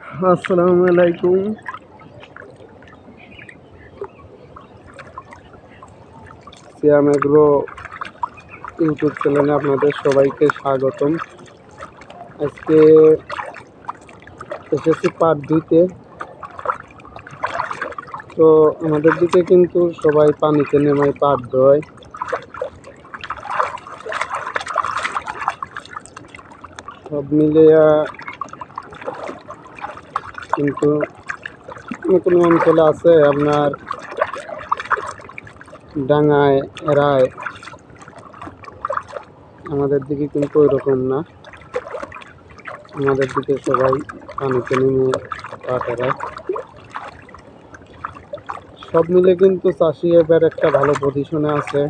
আসসালামু আলাইকুম। সিয়াম agro YouTube চ্যানেলে আপনাদের সবাইকে স্বাগতম। আজকে এসেছি পাট দিতে। তো আমাদের দিকে কিন্তু সবাই পানিতে নেমে পাট দেয়। সব মিলিয়ে কিন্তু কোনো অঞ্চলে আছে আপনার ডাঙায় এরায়, আমাদের দিকে কিন্তু ওইরকম না। আমাদের দিকে সবাই পানিতে নেমে পাট এরায়। সব মিলে কিন্তু চাষি এবার একটা ভালো পজিশনে আছে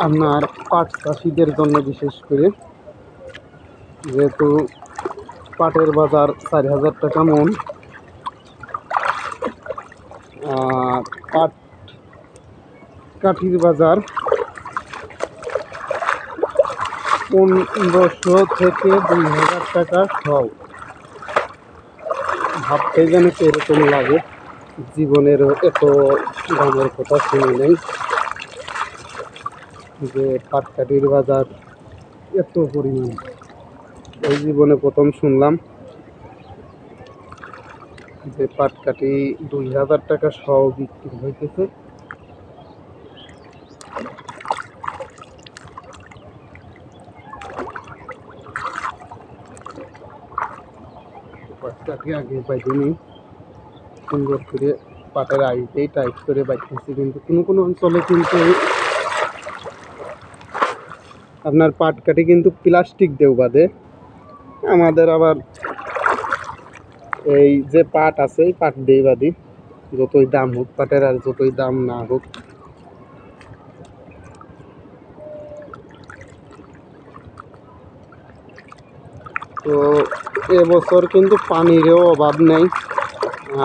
আপনার পাট চাষিদের জন্য, বিশেষ করে যেহেতু পাটের বাজার 4,000 টাকা মন, আর পাট কাঠির বাজার 1500 থেকে 2,000 টাকা সব। ভাবতে যেন এরকম লাগে, জীবনের এত দামের কথা শুনি নেই যে পাটকাঠির বাজার এত পরিমাণ। এই জীবনে প্রথম শুনলাম যে পাটকাঠি 2,000 টাকা সহ বিক্রি হইতেছে। পাটকাঠি আগে পাইতেনি, সুন্দর করে পাটের আইতেই টাইট করে বাইতেছি, কিন্তু কোনো অঞ্চলে কিন্তু আপনার পাটকাঠি কিন্তু প্লাস্টিক দেও বাদে। আমাদের আবার এই যে পাট আছে এই পাট দিয়ে বাদি, যতই দাম হোক পাটের, আর যতই দাম না হোক। তো এবছর কিন্তু পানিরও অভাব নেই,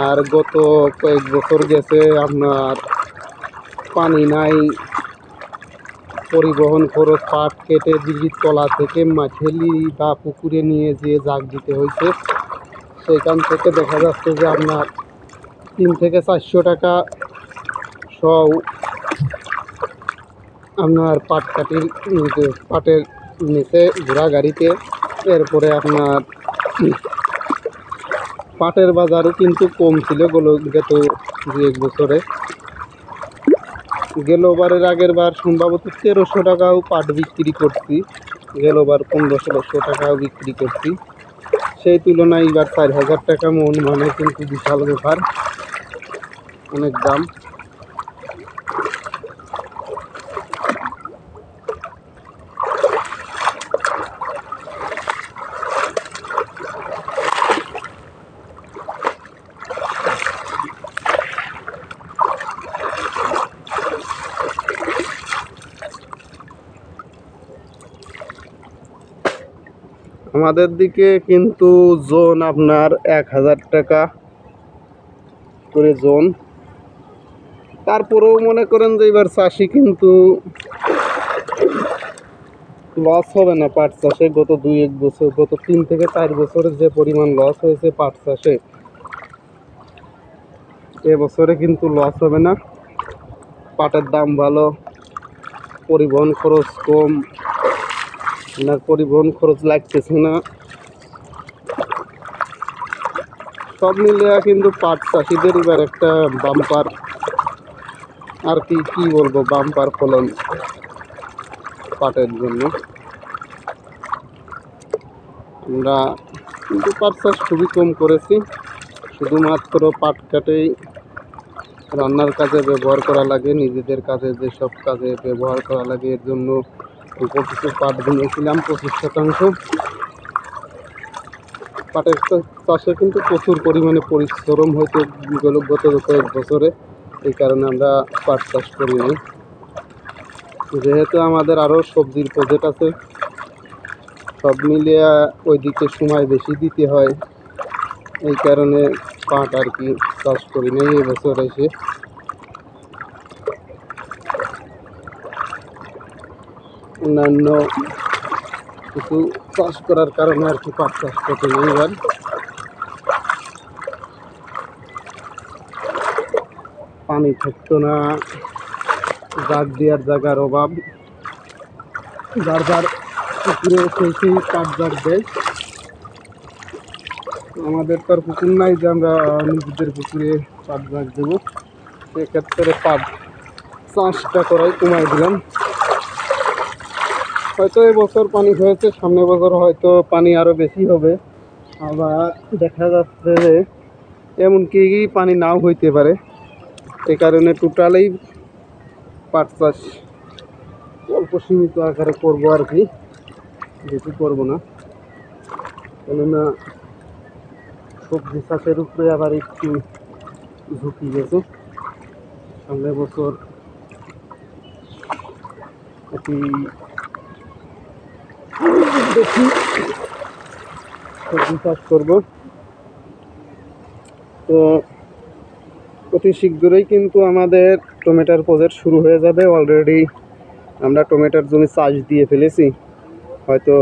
আর গত কয়েক বছর গেছে আপনার পানি নাই, পরিবহন খরচ, পাট কেটে দিঘির তলা থেকে মাঠেলি বা পুকুরে নিয়ে যেয়ে জাগ দিতে হয়েছে। সেখান থেকে দেখা যাচ্ছে যে আপনার 3 থেকে 400 টাকা সহ আপনার পাট কাঠির পাটের নিচে ঘোড়া গাড়িতে। এরপরে আপনার পাটের বাজারও কিন্তু কম ছিল গত 2-1 বছরে। গেলবারের আগের বার সম্ভবত 1300 টাকাও পাট বিক্রি করছি, গেলবার 1500 টাকাও বিক্রি করছি। সেই তুলনায় এবার 4,000 টাকা মন, মানে কিন্তু বিশাল ব্যাপার, অনেক দাম। আমাদের দিকে কিন্তু জোন আপনার 1,000 টাকা করে জোন। তারপরেও মনে করেন যে এবার চাষি কিন্তু লস হবে না পাট চাষে। গত 2-1 বছর, গত 3 থেকে 4 বছরের যে পরিমাণ লস হয়েছে পাট চাষে, এবছরে কিন্তু লস হবে না। পাটের দাম ভালো, পরিবহন খরচ কম, আপনার পরিবহন খরচ লাগতেছে না। সব মিলিয়ে কিন্তু পাট চাষিদের এবার একটা বাম্পার, আর কি বলবো, বাম্পার ফলন পাটের জন্য। আমরা কিন্তু পাট চাষ খুবই কম করেছি, শুধুমাত্র পাট কাটেই রান্নার কাজে ব্যবহার করা লাগে, নিজেদের কাজে যেসব কাজে ব্যবহার করা লাগে এর জন্য অল্প কিছু পাট বুনেছিলাম 25%। পাটের চাষে কিন্তু প্রচুর পরিমাণে পরিশ্রম হয়তো গত কয়েক বছরে, এই কারণে আমরা পাট চাষ করিনি। যেহেতু আমাদের আরও সবজির প্রজেক্ট আছে, সব মিলিয়ে ওইদিকে সময় বেশি দিতে হয়, এই কারণে পাট আর কি চাষ করি নাই এবছর এসে। অন্যান্য কিছু চাষ করার কারণে আর কি পাট চাষ করতে নেই। এবার পানি থাকতো না, জাগ দেওয়ার জায়গার অভাব, যার যার পুকুরে সেই পাট জাগ দেয়। আমাদের তো আর পুকুর নাই যে আমরা নিজেদের পুকুরে পাট জাগ দেবো, সেক্ষেত্রে পাট চাষটা করাই কমাই দিলাম। হয়তো এবছর পানি হয়েছে, সামনের বছর হয়তো পানি আরও বেশি হবে, আবার দেখা যাচ্ছে যে এমনকি পানি নাও হইতে পারে। এই কারণে টোটালেই পাট চাষ অল্প সীমিত আকারে করবো আর কি, বেশি করবো না। কেননা সবজি চাষের উপরে আবার একটু ঝুঁকি গেছে। সামনের বছর একটি বেশি সবজি চাষ করবো। তো অতি শীঘ্রই কিন্তু আমাদের টমেটোর প্রজেক্ট শুরু হয়ে যাবে। অলরেডি আমরা টমেটোর জমি চাষ দিয়ে ফেলেছি। হয়তো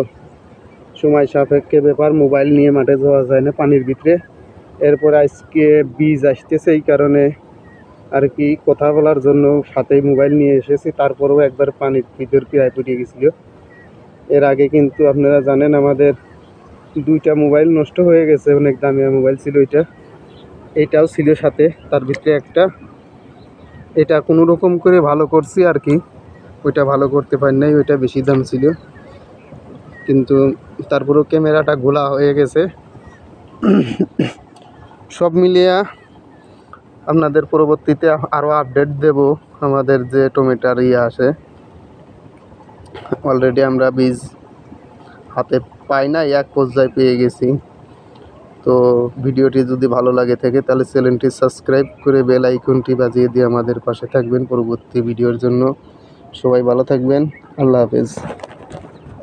সময় সাপেক্ষে ব্যাপার, মোবাইল নিয়ে মাঠে যাওয়া যায় না পানির ভিতরে। এরপরে আজকে বীজ আসতেছে, এই কারণে আর কি কথা বলার জন্য সাথে মোবাইল নিয়ে এসেছি। তারপরেও একবার পানির ভিতর প্রায় পড়ে গেছিল। এর আগে কিন্তু আপনারা জানেন আমাদের 2টা মোবাইল নষ্ট হয়ে গেছে, অনেক দামি মোবাইল ছিল। এইটাও ছিল সাথে, তার ভিতরে একটা। এটা কোনো রকম করে ভালো করছি আর কি, ওইটা ভালো করতে পারি নাই, ওইটা বেশি দাম ছিল। কিন্তু তারপরেও ক্যামেরাটা ঘোলা হয়ে গেছে। সব মিলিয়ে আপনাদের পরবর্তীতে আরও আপডেট দেব। আমাদের যে টমেটোর আসে, অলরেডি আমরা বীজ হাতে পাই না, এক পর্যায়ে পেয়ে গেছি। তো ভিডিওটি যদি ভালো লাগে থাকে তাহলে চ্যানেলটি সাবস্ক্রাইব করে বেল আইকনটি বাজিয়ে দিয়ে আমাদের পাশে থাকবেন পরবর্তী ভিডিওর জন্য। সবাই ভালো থাকবেন, আল্লাহ হাফেজ।